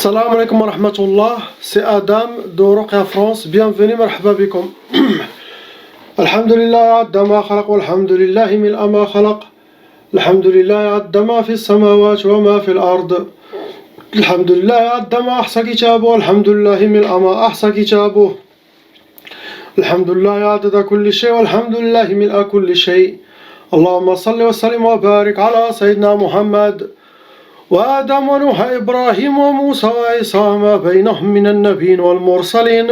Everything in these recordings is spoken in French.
Salam alaikum wa rahmatullah, c'est Adam de Ruqya France, bienvenue, marhaba bikum. Alhamdulillah adda ma khalaq walhamdulillahi mil'a ma khalaq. Alhamdulillah adda ma fi samawati wa ma fi al-ard. Alhamdulillah adda ma ahsa kitabuhu, alhamdulillahi mil'a ma ahsa kitabuhu. Alhamdulillah adada kulli shay walhamdulillahi mil'a kulli shay. Allahumma salli wa sallim wa barik ala sayyidina Muhammad وآدم ونوح إبراهيم وموسى وعيسى وما بينهم من النبيين والمرسلين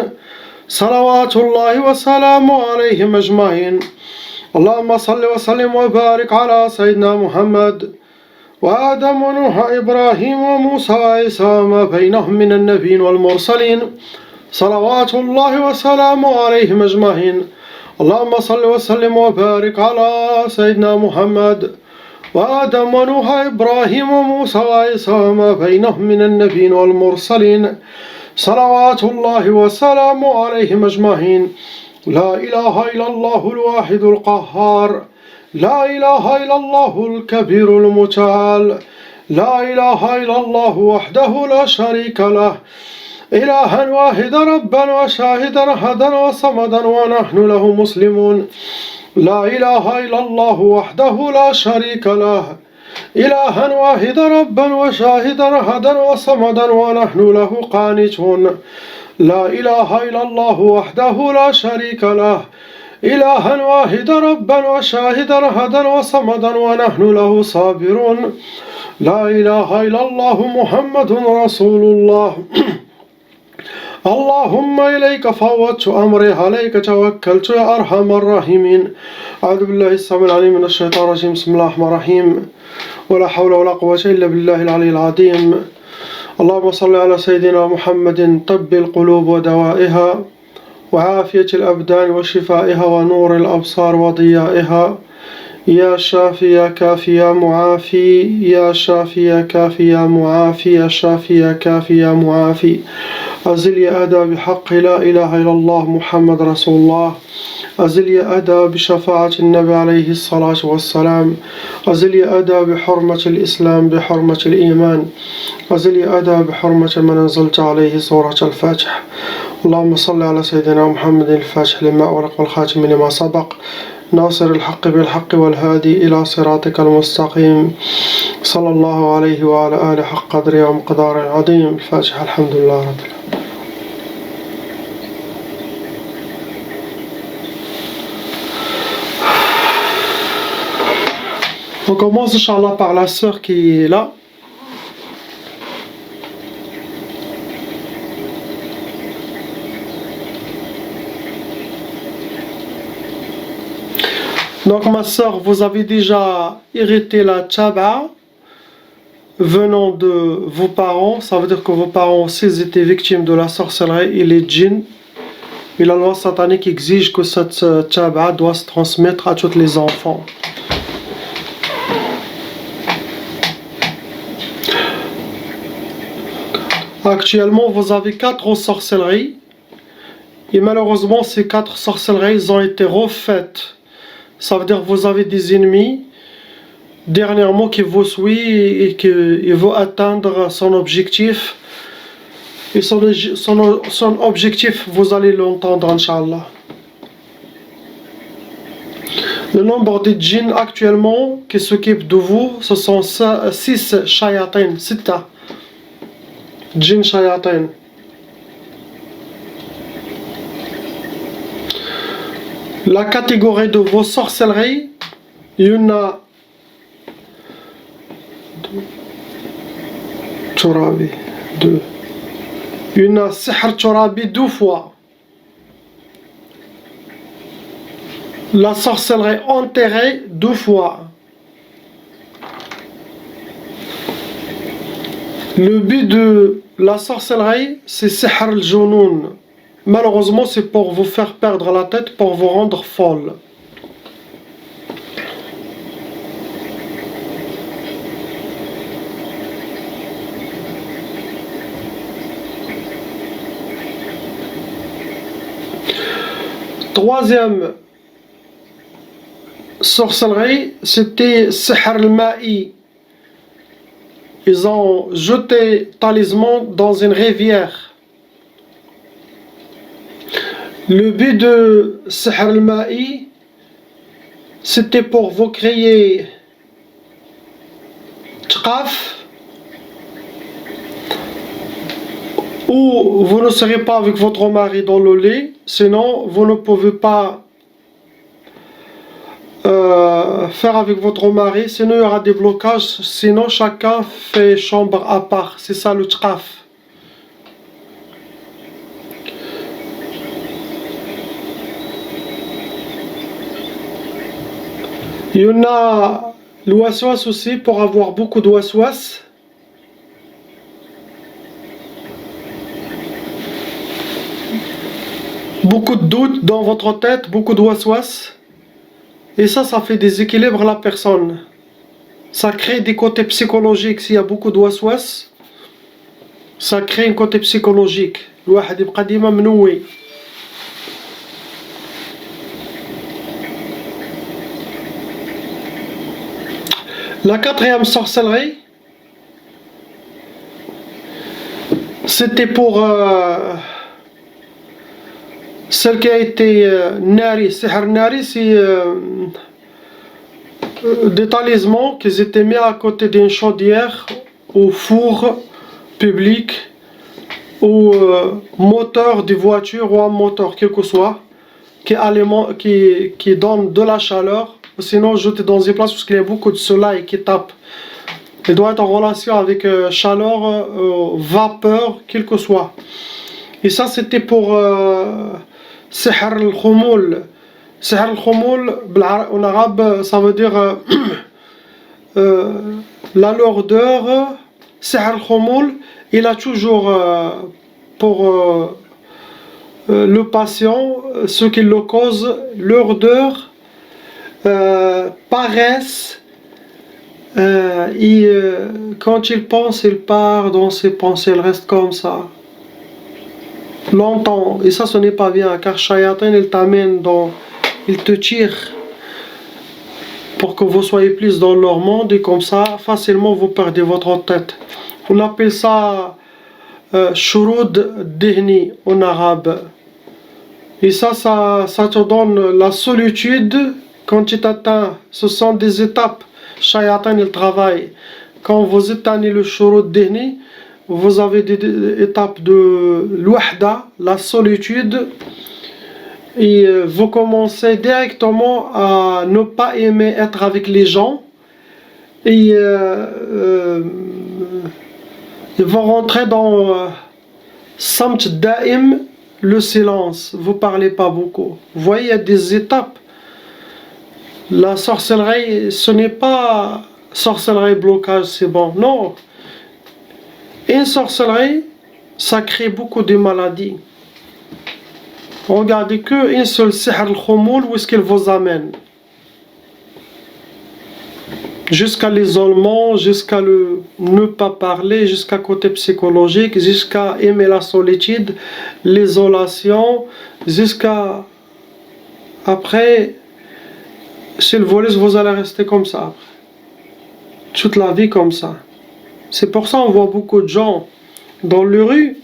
صلوات الله وسلامه عليهم أجمعين. اللهم صل وسلم وبارك على سيدنا محمد وآدم ونوح إبراهيم وموسى وعيسى وما بينهم من النبيين والمرسلين صلوات الله وسلامه عليهم أجمعين. اللهم صل وسلم وبارك على سيدنا محمد وآدم ونوح إبراهيم وموسى وعيسى وما بينهم من النبيين والمرسلين صلوات الله وسلامه عليهم أجمعين. لا إله إلا الله الواحد القهار، لا إله إلا الله الكبير المتعال، لا إله إلا الله وحده لا شريك له، إلها واحدا ربا وشاهدا أحدا وصمدا ونحن له مسلمون. لا إله إلا الله وحده لا شريك له، إلها واحدا ربا وشاهدا أحدا وصمدا ونحن له قانتون. لا إله إلا الله وحده لا شريك له، إلها واحدا ربا وشاهدا أحدا وصمدا ونحن له صابرون. لا إله إلا الله محمد رسول الله. اللهم إليك فوضت أمري عليك توكلت يا أرحم الراحمين. أعوذ بالله السميع العليم من الشيطان الرجيم. بسم الله الرحمن الرحيم. ولا حول ولا قوة إلا بالله العلي العظيم. اللهم صل على سيدنا محمد طب القلوب ودوائها وعافية الأبدان وشفائها ونور الأبصار وضيائها. يا شافي يا كافي يا معافي، يا شافي يا كافي يا معافي، يا شافي يا كافي يا معافي. أزل يا أدى بحق لا إله إلا الله محمد رسول الله. أزل يا أدى بشفاعة النبي عليه الصلاة والسلام. أزل يا أدى بحرمة الإسلام بحرمة الإيمان. أزل يا أدى بحرمة من أنزلت عليه سورة الفاتح. اللهم صل على سيدنا محمد الفاتح لما أغلق والخاتم لما سبق ناصر الحق بالحق والهادي إلى صراطك المستقيم صلى الله عليه وعلى آله حق قدره ومقداره العظيم. الفاتحة. الحمد لله رب العالمين. On commence Inch'Allah par la sœur qui est là. Donc ma sœur, vous avez déjà hérité la tchaba venant de vos parents. Ça veut dire que vos parents aussi étaient victimes de la sorcellerie et les djinns. Et la loi satanique exige que cette tchaba doit se transmettre à tous les enfants. Actuellement, vous avez 4 sorcelleries. Et malheureusement, ces 4 sorcelleries ont été refaites. Ça veut dire que vous avez des ennemis dernièrement qui vous suivent et qui veulent atteindre son objectif. Et son objectif, vous allez l'entendre, Inch'Allah. Le nombre de djinns actuellement qui s'occupent de vous, ce sont 6 shayatin, 6 djinns shayatin. La catégorie de vos sorcelleries, il y en a 2. Il y en a sihr turabi 2 fois. La sorcellerie enterrée 2 fois. Le but de la sorcellerie, c'est sihr al-junoun. Malheureusement, c'est pour vous faire perdre la tête, pour vous rendre folle. Troisième sorcellerie, c'était sihr al-ma'i. ils ont jeté talisman dans une rivière. Le but de Sihr al-Ma'i, c'était pour vous créer tqaf, ou vous ne serez pas avec votre mari dans le lit, sinon vous ne pouvez pas faire avec votre mari, sinon il y aura des blocages, sinon chacun fait chambre à part, c'est ça le tqaf. Il y en a l'ouaswas aussi, pour avoir beaucoup d'ouaswas. Beaucoup de doutes dans votre tête, beaucoup de waswas. Et ça fait déséquilibre la personne. Ça crée des côtés psychologiques. S'il y a beaucoup de waswas, ça crée un côté psychologique. الواحد يبقى ديما منوي. La quatrième sorcellerie, c'était pour celle qui a été Nari. Sihr Nari, c'est des talismans qui étaient mis à côté d'une chaudière, au four public, au moteur de voiture ou un moteur, quel que soit, qui donne de la chaleur. Sinon, jeter dans une place où il y a beaucoup de soleil qui tape. Il doit être en relation avec chaleur, vapeur, quel que soit. Et ça, c'était pour Sihr al-Khumul. Sihr al-Khumul, en arabe, ça veut dire la lourdeur. Sihr al-Khumul, il a toujours pour le patient, ce qui le cause, lourdeur, paresse, et quand il pense, il part dans ses pensées, il reste comme ça longtemps, et ça ce n'est pas bien, car Shayatin il t'amène dans, il te tire pour que vous soyez plus dans leur monde, et comme ça facilement vous perdez votre tête. On appelle ça Shurud Dihni en arabe, et ça te donne la solitude quand tu t'atteins. Ce sont des étapes. Shayatin il travaille. Quand vous éteignez le Shurud Dihni, vous avez des étapes de l'wahda, la solitude, et vous commencez directement à ne pas aimer être avec les gens, et ils vont rentrer dans Samt Da'im, le silence, vous parlez pas beaucoup. Vous voyez, il y a des étapes. La sorcellerie, ce n'est pas sorcellerie blocage, c'est bon, non. Une sorcellerie, ça crée beaucoup de maladies. Regardez qu'une seule Sihr al-Khumul, où est-ce qu'elle vous amène? Jusqu'à l'isolement, jusqu'à le ne pas parler, jusqu'à côté psychologique, jusqu'à aimer la solitude, l'isolation, jusqu'à après, si le volet, vous allez rester comme ça, toute la vie comme ça. C'est pour ça qu'on voit beaucoup de gens dans les rues,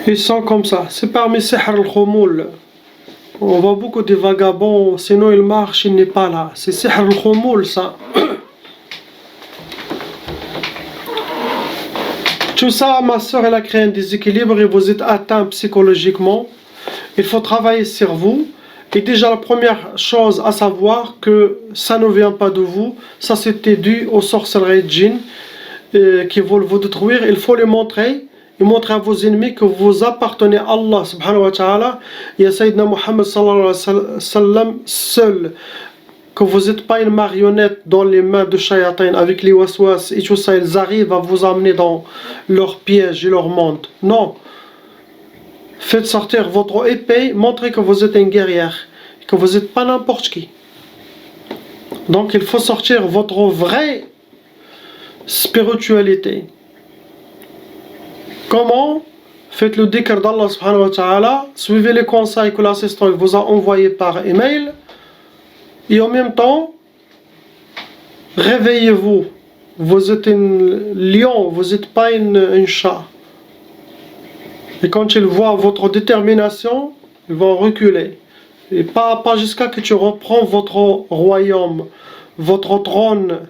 ils sont comme ça. C'est parmi Sihr al-Khumul. On voit beaucoup de vagabonds, sinon il marche, il n'est pas là. C'est Sihr al-Khumul, ça. Tout ça, ma soeur, elle a créé un déséquilibre et vous êtes atteint psychologiquement. Il faut travailler sur vous. Et déjà, la première chose à savoir, que ça ne vient pas de vous. Ça, c'était dû aux sorcelleries de djinn qui veulent vous détruire. Il faut les montrer. Et montrer à vos ennemis que vous appartenez à Allah subhanahu wa ta'ala et à Sayyidina Muhammad sallallahu alayhi wa sallam seul. Que vous n'êtes pas une marionnette dans les mains de Shayatin avec les waswas et tout ça. Ils arrivent à vous amener dans leur piège et leur monde. Non. Faites sortir votre épée, montrez que vous êtes une guerrière, que vous n'êtes pas n'importe qui. Donc il faut sortir votre vraie spiritualité. Comment? Faites le dhikr d'Allah subhanahu wa ta'ala, suivez les conseils que l'assistant vous a envoyés par email, et en même temps, réveillez-vous. Vous êtes un lion, vous n'êtes pas un chat. Et quand ils voient votre détermination, ils vont reculer. Et pas jusqu'à que tu reprends votre royaume, votre trône,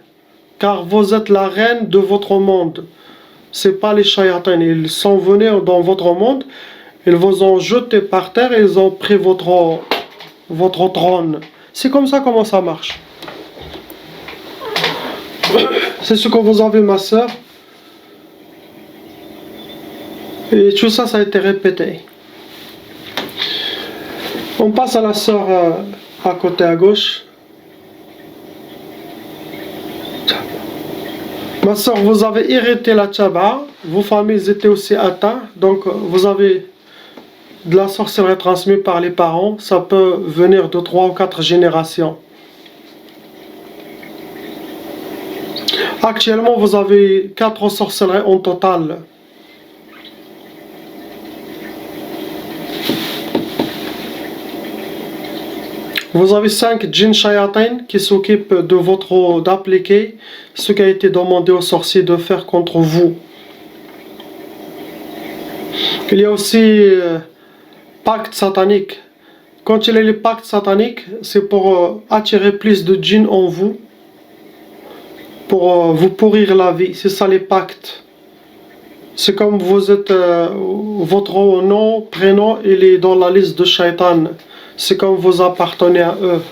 car vous êtes la reine de votre monde. C'est pas les shayatins, ils sont venus dans votre monde, ils vous ont jeté par terre et ils ont pris votre trône. C'est comme ça comment ça marche. C'est ce que vous avez, ma soeur. Et tout ça, ça a été répété. On passe à la soeur à côté à gauche. Ma soeur, vous avez hérité la tchaba. Vos familles étaient aussi atteintes. Donc, vous avez de la sorcellerie transmise par les parents. Ça peut venir de 3 ou 4 générations. Actuellement, vous avez 4 sorcelleries en total. Vous avez 5 djinns shayatin qui s'occupent d'appliquer ce qui a été demandé aux sorciers de faire contre vous. Il y a aussi pacte satanique. Quand il y a les pactes sataniques, c'est pour attirer plus de djinns en vous, pour vous pourrir la vie. C'est ça les pactes. C'est comme vous êtes, votre nom, prénom, il est dans la liste de shaitan. C'est comme vous appartenez à eux.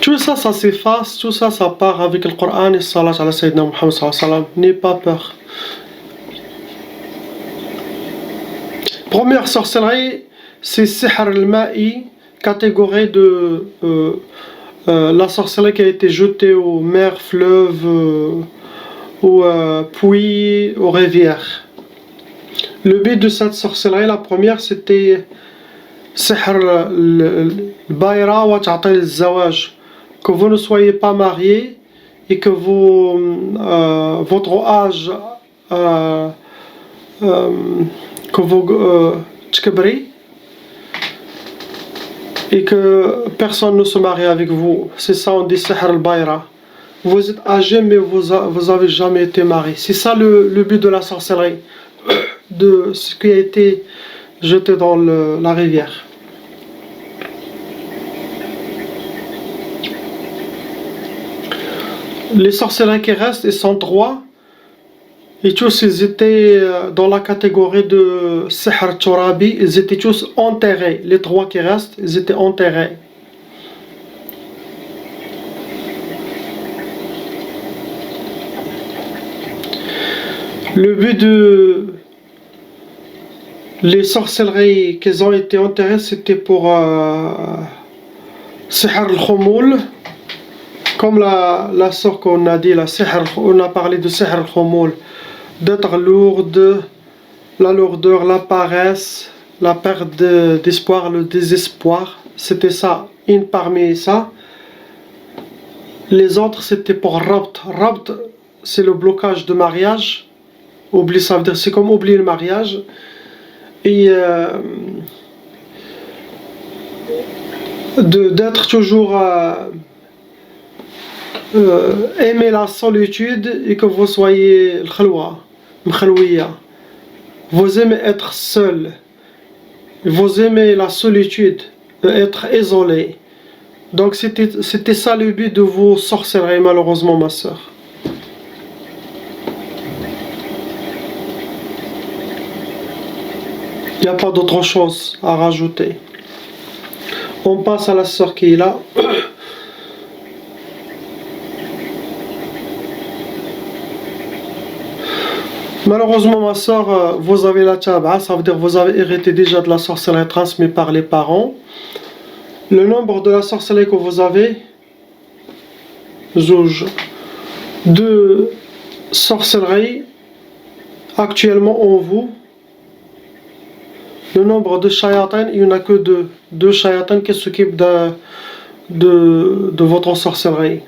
Tout ça, ça s'efface, tout ça, ça part avec le Coran et salat ala Sayyidina Muhammad sallallahu alayhi wa sallam. N'ayez pas peur. Première sorcellerie, c'est Sihr al-Ma'i, catégorie de la sorcellerie qui a été jetée aux mers, fleuves, aux puits, aux rivières. Le but de cette sorcellerie, la première, c'était Sihr al-Bayra wa ta'til al-Zawaj, que vous ne soyez pas marié et que votre âge que vous tkbri et que personne ne se marie avec vous. C'est ça, on dit Sihr al-Bayra. Vous êtes âgé mais vous avez jamais été marié. C'est ça le but de la sorcellerie, de ce qui a été jeté dans la rivière. Les sorcelleries qui restent, ils sont 3. Et tous, ils étaient dans la catégorie de Sihr Turabi. Ils étaient tous enterrés. Les 3 qui restent, ils étaient enterrés. Le but de les sorcelleries qui ont été enterrées, c'était pour Sihr al-Khumul. Comme la sœur qu'on a dit, on a parlé de Sihr al-Khumul, d'être lourde, la lourdeur, la paresse, la perte d'espoir, le désespoir. C'était ça, une parmi ça. Les autres, c'était pour Rabt. Rabt, c'est le blocage de mariage. Oublie, ça veut dire c'est comme oublier le mariage. Et d'être toujours aimer la solitude et que vous soyez mkhalwiya. Vous aimez être seul. Vous aimez la solitude, être isolé. Donc c'était ça le but de vos sorcelleries, malheureusement, ma soeur. Il n'y a pas d'autre chose à rajouter. On passe à la sœur qui est là. Malheureusement, ma soeur, vous avez la tchaba, ça veut dire que vous avez hérité déjà de la sorcellerie transmise par les parents. Le nombre de la sorcellerie que vous avez, Zouj, 2 sorcelleries actuellement en vous. Le nombre de shayatin, il n'y en a que 2 shayatin qui s'occupent de votre sorcellerie.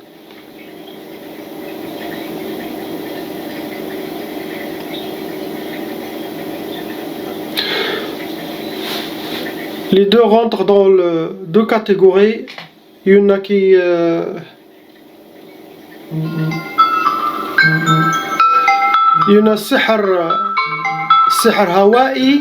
Les 2 rentrent dans 2 catégories. Il y en a qui Il y a sihr hawaii.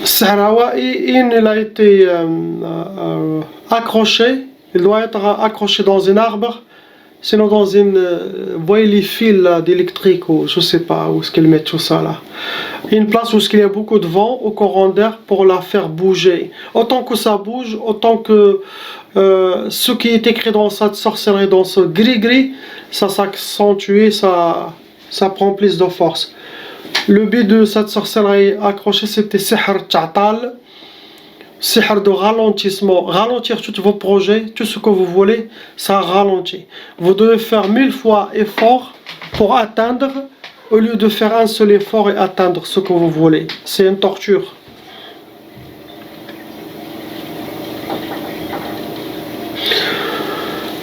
Sihr hawaii, il a été accroché. Il doit être accroché dans un arbre. Sinon dans une... vous voyez les fils d'électrique, ou je sais pas où est-ce qu'ils mettent tout ça là. Une place où il y a beaucoup de vent au courant d'air pour la faire bouger. Autant que ça bouge, autant que ce qui est écrit dans cette sorcellerie, dans ce gris-gris, ça s'accentue, ça prend plus de force. Le but de cette sorcellerie accrochée, c'était sihr ta'tal. Sihr de ralentissement, ralentir tous vos projets, tout ce que vous voulez, ça ralentit. Vous devez faire 1000 fois effort pour atteindre, au lieu de faire un seul effort et atteindre ce que vous voulez. C'est une torture.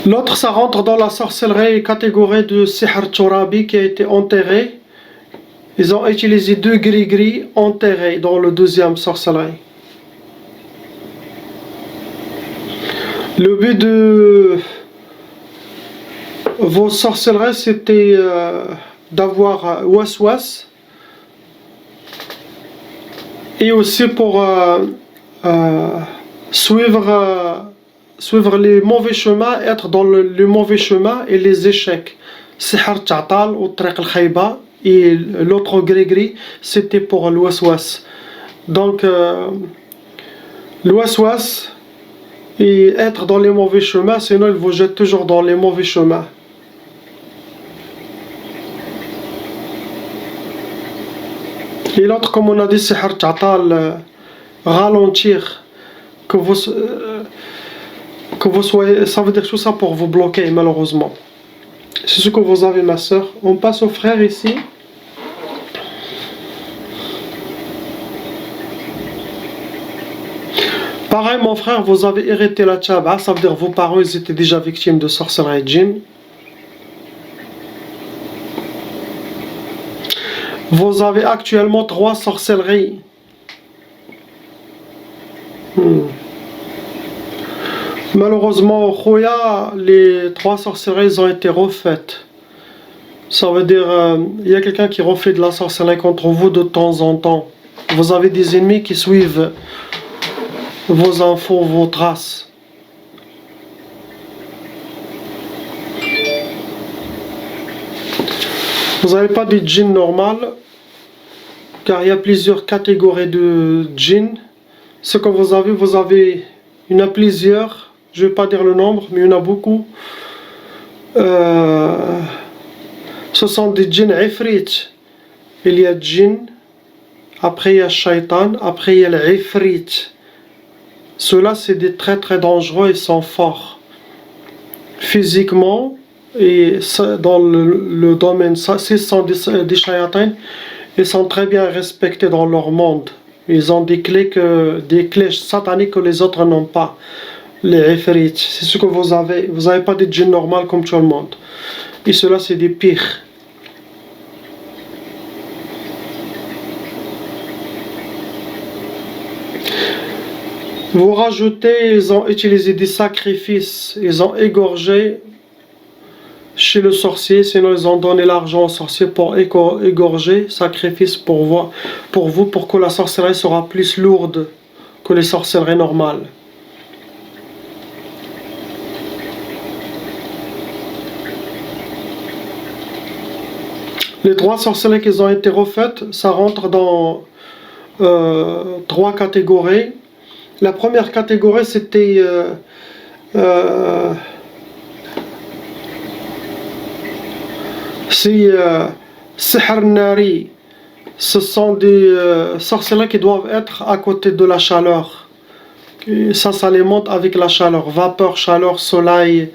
L'autre, ça rentre dans la sorcellerie catégorie de sihr turabi qui a été enterré. Ils ont utilisé 2 gris-gris enterrés dans le deuxième sorcellerie. Le but de vos sorcelleries, c'était d'avoir waswas et aussi pour suivre les mauvais chemins, être dans le mauvais chemin et les échecs. Sihr ta'tal ou triq al-khayba, et l'autre gris-gris, c'était pour le waswas. Donc, le waswas et être dans les mauvais chemins, sinon il vous jette toujours dans les mauvais chemins. Et l'autre, comme on a dit, sihr ta'tal, ralentir, que vous soyez, ça veut dire tout ça pour vous bloquer, malheureusement. C'est ce que vous avez, ma soeur. On passe au frère ici. Pareil, mon frère, vous avez hérité la tchaba, ça veut dire vos parents ils étaient déjà victimes de sorcellerie djinn. Vous avez actuellement 3 sorcelleries. Malheureusement, Khoya, les 3 sorcelleries ont été refaites. Ça veut dire, il y a quelqu'un qui refait de la sorcellerie contre vous de temps en temps. Vous avez des ennemis qui suivent vos infos, vos traces. Vous n'avez pas de djinn normal, car il y a plusieurs catégories de djinn. Ce que vous avez, il y en a plusieurs, je ne vais pas dire le nombre, mais il y en a beaucoup. Ce sont des djinns ifrit. Il y a djinn, après il y a shaitan, après il y a l'ifrit. Ceux-là, c'est des très dangereux, ils sont forts. Physiquement, et dans le domaine, s'ils sont des shayatins, ils sont très bien respectés dans leur monde. Ils ont des clés sataniques que les autres n'ont pas. Les ifrit, c'est ce que vous avez. Vous n'avez pas des djinns normaux comme tout le monde. Et ceux-là, c'est des pires. Vous rajoutez, ils ont utilisé des sacrifices, ils ont égorgé chez le sorcier, sinon ils ont donné l'argent au sorcier pour égorger, sacrifice pour vous, pour que la sorcellerie sera plus lourde que les sorcelleries normales. Les 3 sorcelleries qui ont été refaites, ça rentre dans 3 catégories. La première catégorie, c'était sihr nari. Ce sont des sorcelleries qui doivent être à côté de la chaleur. Et ça s'alimente avec la chaleur. Vapeur, chaleur, soleil,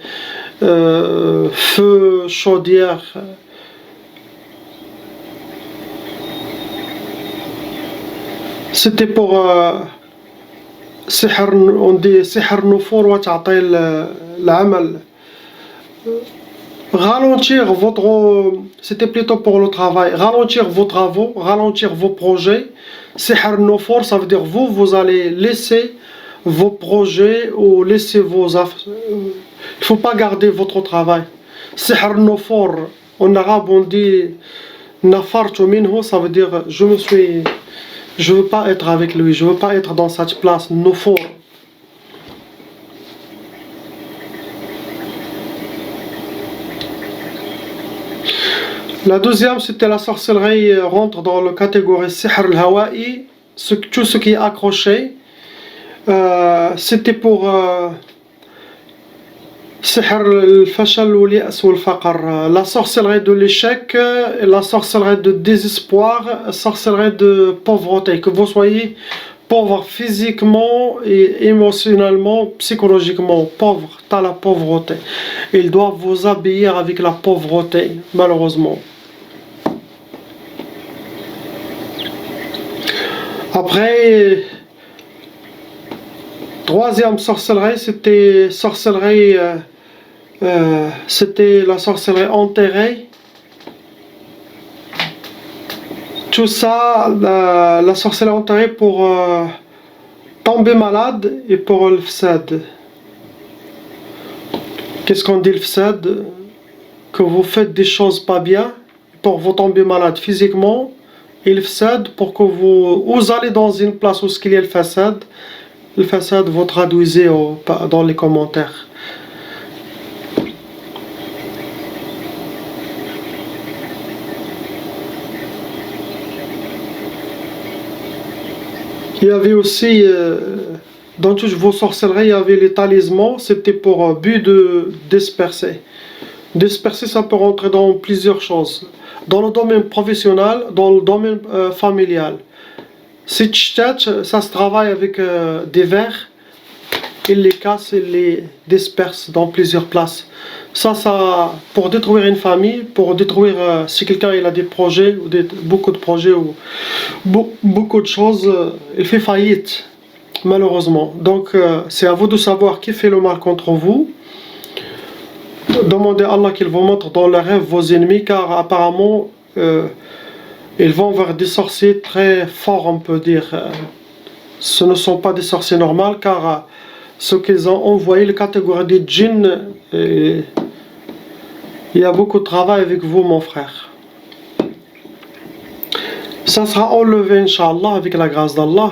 feu, chaudière. C'était pour... on dit sihr nufur wa ta'til l'amal. Ralentir votre... C'était plutôt pour le travail. Ralentir vos travaux, ralentir vos projets. Sihr nufur, ça veut dire vous allez laisser vos projets ou laisser vos affaires. Il ne faut pas garder votre travail. Sihr nofor, en arabe on dit nafartu minhu, ça veut dire je veux pas être avec lui, je veux pas être dans cette place, nofor. La deuxième, c'était la sorcellerie rentre dans la catégorie sihr al-hawa'i, tout ce qui est accroché. C'était pour sihr al-fashal ou al-ya'as ou al-faqr, la sorcellerie de l'échec, la sorcellerie de désespoir, la sorcellerie de pauvreté, que vous soyez pauvre physiquement et émotionnellement, psychologiquement, pauvre, t'as la pauvreté. Ils doivent vous habiller avec la pauvreté, malheureusement. Après, troisième sorcellerie, c'était la sorcellerie enterrée. Tout ça, la sorcellerie enterrée pour tomber malade et pour le fsad. Qu'est-ce qu'on dit le fsad? Que vous faites des choses pas bien pour vous tomber malade physiquement. Et le fsad pour que vous allez dans une place où il y a le fsad, vous traduisez dans les commentaires. Il y avait aussi, dans toutes vos sorcelleries, il y avait les talismans, c'était pour but de disperser. Disperser, ça peut rentrer dans plusieurs choses. Dans le domaine professionnel, dans le domaine familial. Si ça se travaille avec des verres, ils les cassent, ils les dispersent dans plusieurs places. Ça, pour détruire une famille, pour détruire, si quelqu'un il a des projets, ou beaucoup de projets, ou beaucoup de choses, il fait faillite, malheureusement. Donc, c'est à vous de savoir qui fait le mal contre vous. Demandez à Allah qu'il vous montre dans les rêves vos ennemis, car apparemment ils vont vers des sorciers très forts, on peut dire. Ce ne sont pas des sorciers normaux, car ce qu'ils ont envoyé, la catégorie des djinns, il y a beaucoup de travail avec vous, mon frère. Ça sera enlevé, Inch'Allah, avec la grâce d'Allah.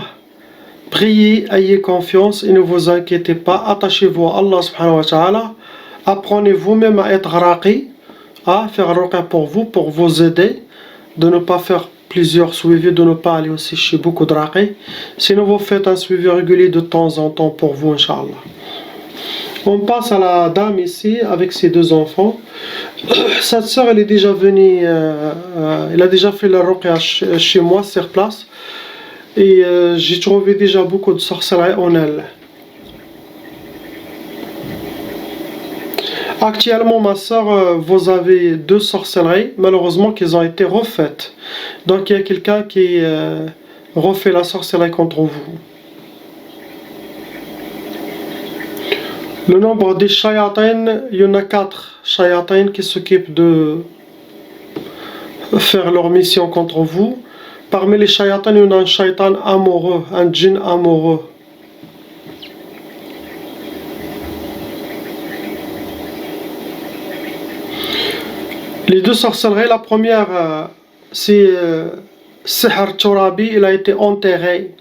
Priez, ayez confiance et ne vous inquiétez pas. Attachez-vous à Allah subhanahu wa ta'ala. Apprenez vous-même à être raqi, à faire ruqa pour vous aider, de ne pas faire plusieurs suivis, de ne pas aller aussi chez beaucoup de raqi. Sinon vous faites un suivi régulier de temps en temps pour vous, Inch'Allah. On passe à la dame ici avec ses deux enfants. Cette soeur, elle est déjà venue, elle a déjà fait la ruqa chez moi sur place. Et j'ai trouvé déjà beaucoup de sorcellerie en elle. Actuellement, ma soeur, vous avez deux sorcelleries, malheureusement, qui ont été refaites. Donc, il y a quelqu'un qui refait la sorcellerie contre vous. Le nombre des shayatin, il y en a 4 shayatin qui s'occupent de faire leur mission contre vous. Parmi les shayatin, il y en a un shaitan amoureux, un djinn amoureux. Les deux sorcelleries, la première, c'est Sihr Turabi, il a été enterré.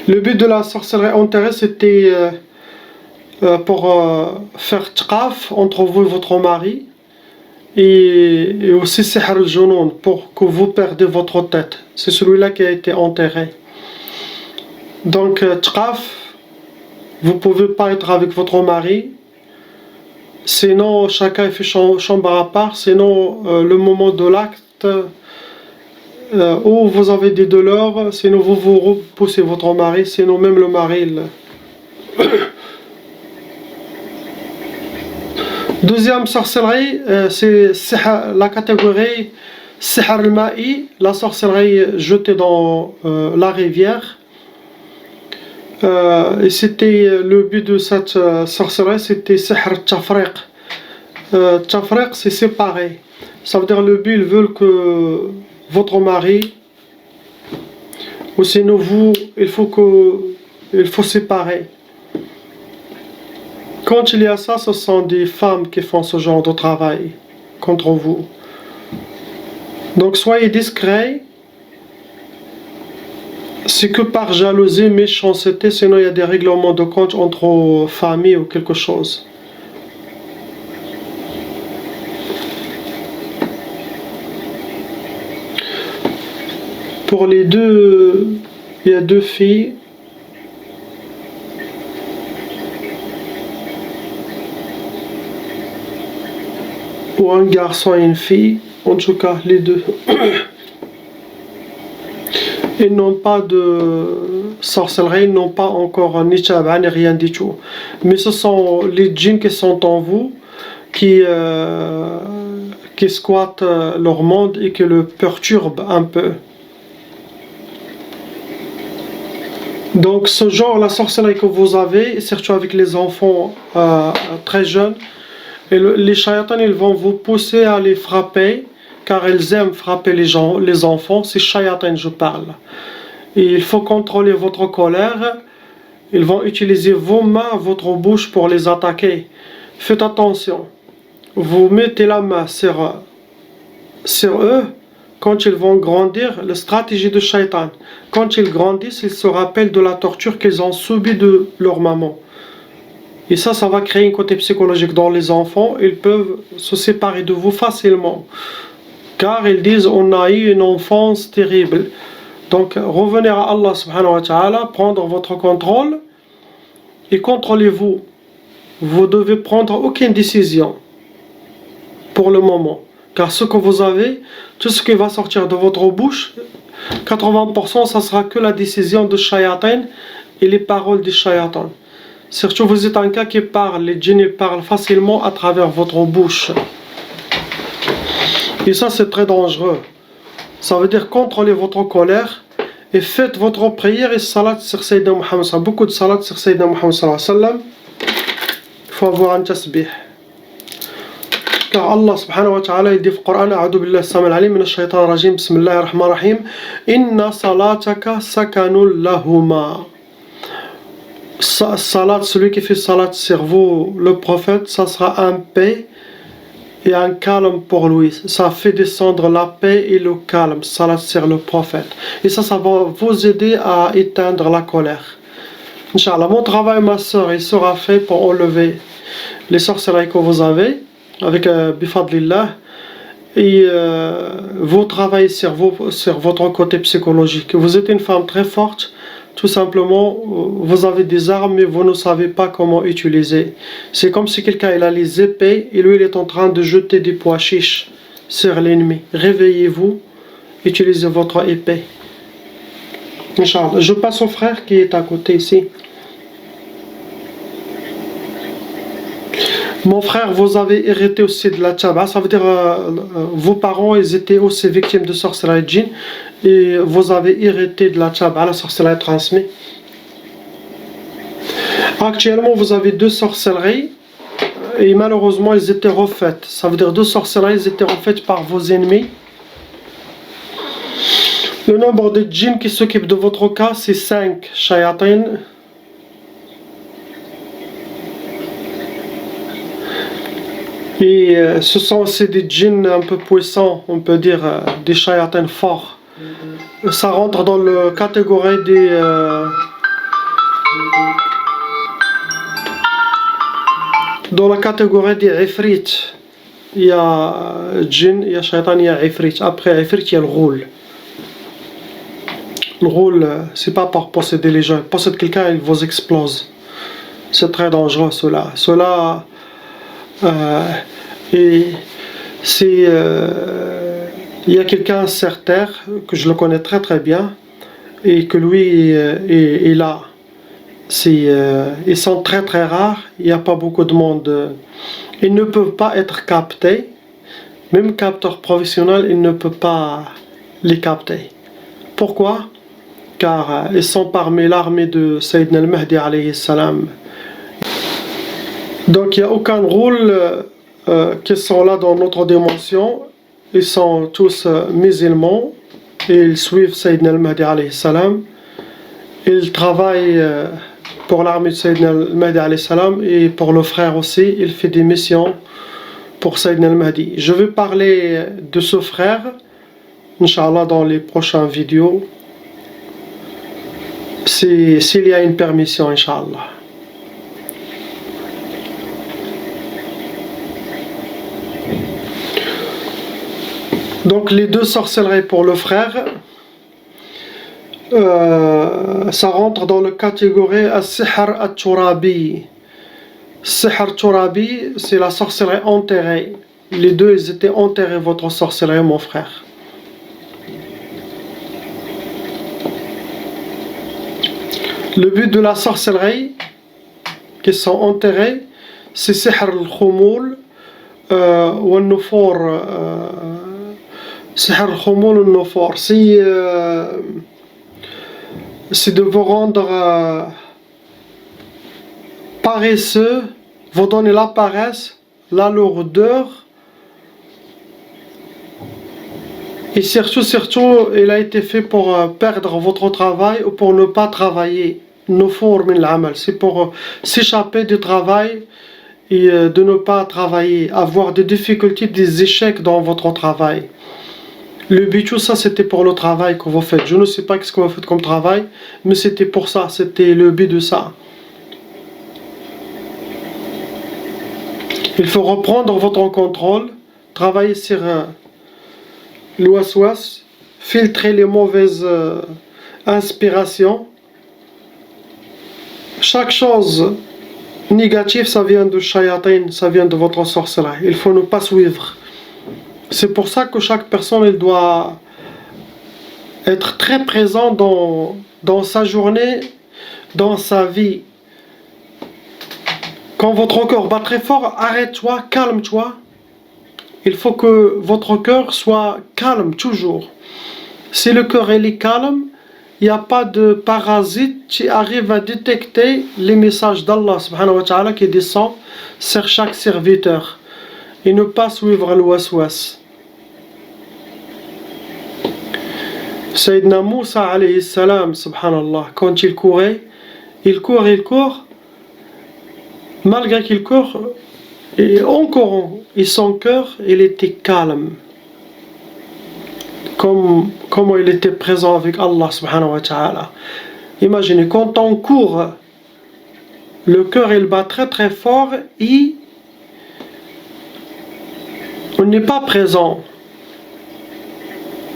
Le but de la sorcellerie enterrée, c'était pour faire tqaf entre vous et votre mari. Et aussi Sihr al-Junoun, pour que vous perdez votre tête. C'est celui-là qui a été enterré. Donc, tqaf, vous ne pouvez pas être avec votre mari. Sinon, chacun fait chambre à part. Sinon, le moment de l'acte, où vous avez des douleurs, sinon vous repoussez votre mari, sinon même le mari. Deuxième sorcellerie, c'est la catégorie Sihr al-Ma'i, la sorcellerie jetée dans la rivière. Et c'était le but de cette sorcellerie, c'était Sihr Tafriq. Tafriq, c'est séparé. Ça veut dire le but, ils veulent que votre mari ou sinon il faut séparer. Quand il y a ça, ce sont des femmes qui font ce genre de travail contre vous. Donc soyez discrets. C'est que par jalousie, méchanceté, sinon il y a des règlements de compte entre familles ou quelque chose. Pour les deux, il y a 2 filles. Ou un garçon et une fille, en tout cas les deux. Ils n'ont pas de sorcellerie, ils n'ont pas encore ni tchaba ni rien du tout. Mais ce sont les djinns qui sont en vous, qui squattent leur monde et qui le perturbent un peu. Donc ce genre, la sorcellerie que vous avez, surtout avec les enfants très jeunes, et les shayatans, ils vont vous pousser à les frapper, car ils aiment frapper les enfants, c'est shayatans je parle. Et il faut contrôler votre colère, ils vont utiliser vos mains, votre bouche pour les attaquer. Faites attention, vous mettez la main sur eux, quand ils vont grandir, la stratégie de shaytan, quand ils grandissent, ils se rappellent de la torture qu'ils ont subie de leur maman. Et ça va créer un côté psychologique dans les enfants. Ils peuvent se séparer de vous facilement. Car ils disent, on a eu une enfance terrible. Donc revenez à Allah subhanahu wa ta'ala, prendre votre contrôle et contrôlez-vous. Vous devez prendre aucune décision pour le moment. Car ce que vous avez, tout ce qui va sortir de votre bouche, 80% ça sera que la décision de shayatin et les paroles des shayatans. Surtout vous êtes un cas qui parle, les djinns parlent facilement à travers votre bouche. Et ça c'est très dangereux. Ça veut dire contrôlez votre colère et faites votre prière et salat sur Sayyidina Muhammad. Beaucoup de salat sur Sayyidina Muhammad sallallahu alayhi wa sallam. Il faut avoir un tasbih. Car Allah subhanahu wa ta'ala il dit dans le Coran, A'udhu billahi samil alim min ash-shaytan rajim, bismillahir rahmanir rahim, inna salataka sakanul lahuma. Salat, celui qui fait salat sur vous, le prophète, ça sera un paix et un calme pour lui. Ça fait descendre la paix et le calme, salat sur le prophète. Et ça va vous aider à éteindre la colère. Inch'Allah, mon travail, ma soeur, il sera fait pour enlever les sorcelleries que vous avez, avec bifadlillah, et vous travaillez sur votre côté psychologique. Vous êtes une femme très forte. Tout simplement, vous avez des armes mais vous ne savez pas comment utiliser. C'est comme si quelqu'un il a les épées et lui il est en train de jeter des pois chiches sur l'ennemi. Réveillez-vous, utilisez votre épée. Inch'Allah. Je passe au frère qui est à côté ici. Mon frère, vous avez hérité aussi de la tchaba, ça veut dire vos parents ils étaient aussi victimes de sorcellerie djinn et vous avez hérité de la tchaba, la sorcellerie transmise. Actuellement vous avez 2 sorcelleries et malheureusement elles étaient refaites, ça veut dire 2 sorcelleries elles étaient refaites par vos ennemis. Le nombre de djinns qui s'occupent de votre cas c'est 5 shayatin. Et ce sont aussi des djinns un peu puissants, on peut dire des shayatins forts. Ça rentre dans la catégorie des ifrit. Il y a djinn, il y a shaytan, il y a ifrit. Après ifrit, il y a le roule. Le roule, c'est pas pour posséder les gens. Posséder quelqu'un, il vous explose. C'est très dangereux cela. Et c'est il y a quelqu'un sur terre que je le connais très très bien et que lui est là. Ils sont très très rares, il n'y a pas beaucoup de monde. Ils ne peuvent pas être captés, même capteur professionnel il ne peut pas les capter. Pourquoi? Car ils sont parmi l'armée de Sayyidina al-Mahdi alayhi salam. Donc il n'y a aucun rôle qui sont là dans notre dimension. Ils sont tous musulmans ils suivent Sayyidina al-Mahdi alayhi salam. Il travaille pour l'armée de Sayyidina al-Mahdi alayhi salam et pour le frère aussi. Il fait des missions pour Sayyidina al-Mahdi. Je vais parler de ce frère, Inch'Allah, dans les prochaines vidéos. S'il y a une permission, Inch'Allah. Donc les deux sorcelleries pour le frère, ça rentre dans la catégorie As-Sihr At-Turabi. Sihr Turabi, c'est la sorcellerie enterrée. Les deux, ils étaient enterrés, votre sorcellerie, mon frère. Le but de la sorcellerie, qui sont enterrés, c'est Sihr al-Khumul ou al-Nufor. Sihr al-Khumul ou al-Nufor. C'est de vous rendre paresseux, vous donner la paresse, la lourdeur. Et surtout, il a été fait pour perdre votre travail ou pour ne pas travailler. C'est pour s'échapper du travail et de ne pas travailler, avoir des difficultés, des échecs dans votre travail. Le but, tout ça, c'était pour le travail que vous faites. Je ne sais pas ce que vous faites comme travail, mais c'était pour ça, c'était le but de ça. Il faut reprendre votre contrôle, travailler sur l'ouasouas, filtrer les mauvaises inspirations. Chaque chose négative, ça vient de shayatin, ça vient de votre sorcellerie. Il faut ne pas suivre. C'est pour ça que chaque personne, elle doit être très présent dans sa journée, dans sa vie. Quand votre cœur bat très fort, arrête-toi, calme-toi. Il faut que votre cœur soit calme toujours. Si le cœur est calme, il n'y a pas de parasite qui arrive à détecter les messages d'Allah subhanahu wa ta'ala qui descend sur chaque serviteur. Et ne pas suivre le waswas. Sayyidina Moussa alayhi salam, subhanallah, quand il courait, il court. Malgré qu'il court, et encore, et son cœur, il était calme. Comment il était présent avec Allah subhanahu wa ta'ala. Imaginez, quand on court, le cœur il bat très très fort et on n'est pas présent.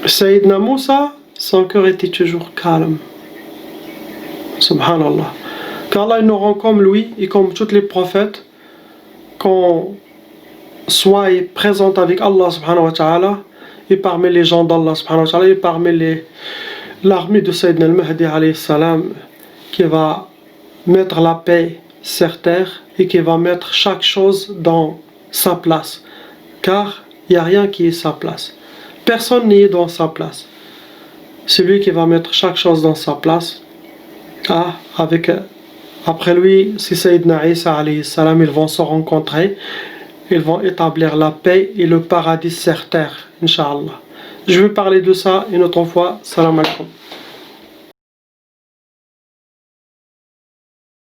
Sayyidina Moussa, son cœur était toujours calme. Subhanallah. Qu'Allah nous rend comme lui et comme tous les prophètes, qu'on soit présent avec Allah subhanahu wa ta'ala et parmi les gens d'Allah subhanahu wa ta'ala et parmi l'armée de Sayyidina al-Mahdi alayhi salam qui va mettre la paix sur terre et qui va mettre chaque chose dans sa place. Car il n'y a rien qui est sa place. Personne n'est dans sa place. C'est lui qui va mettre chaque chose dans sa place. Après lui, c'est Sayyidina Isa alayhi salam, ils vont se rencontrer, ils vont établir la paix et le paradis sur terre, Inch'Allah. Je vais parler de ça une autre fois. Salam alaikum.